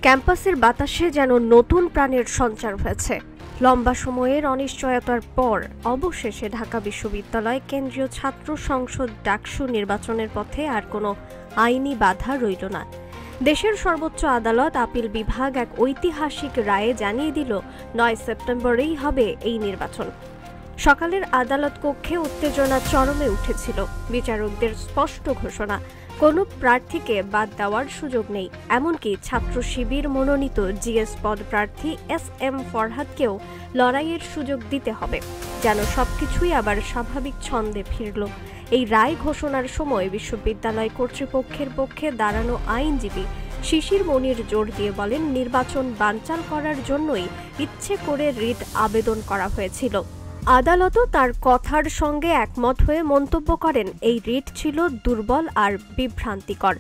ক্যাম্পাসের বাতাসে যেন নতুন প্রাণের সঞ্চার হয়েছে। লম্বা সময়ের অনিশ্চয়তার পর অবশেষে ঢাকা বিশ্ববিদ্যালয় কেন্দ্রীয় ছাত্র সংসদ ডাকসু নির্বাচনের পথে আর কোনো আইনি বাধা রইল না। দেশের সর্বোচ্চ আদালত আপিল বিভাগ এক ঐতিহাসিক রায়ে জানিয়ে দিল ৯ সেপ্টেম্বরেই হবে এই নির্বাচন। সকালের আদালত কক্ষে উত্তেজনা চরমে উঠেছিল। বিচারকদের স্পষ্ট ঘোষণা, কোনো প্রার্থীকে বাদ দেওয়ার সুযোগ নেই। এমনকি ছাত্র শিবির মনোনীত জিএস পদ প্রার্থী SM ফরহাদকেও লড়াইয়ের সুযোগ দিতে হবে, যেন সবকিছুই আবার স্বাভাবিক ছন্দে ফিরল। এই রায় ঘোষণার সময় বিশ্ববিদ্যালয় কর্তৃপক্ষের পক্ষে দাঁড়ানো আইনজীবী শিশির মনির জোর দিয়ে বলেন, নির্বাচন বানচাল করার জন্যই ইচ্ছে করে রিট আবেদন করা হয়েছিল। আদালতও তার কথার সঙ্গে একমত হয়ে মন্তব্য করেন, এই রিট ছিল দুর্বল আর বিভ্রান্তিকর।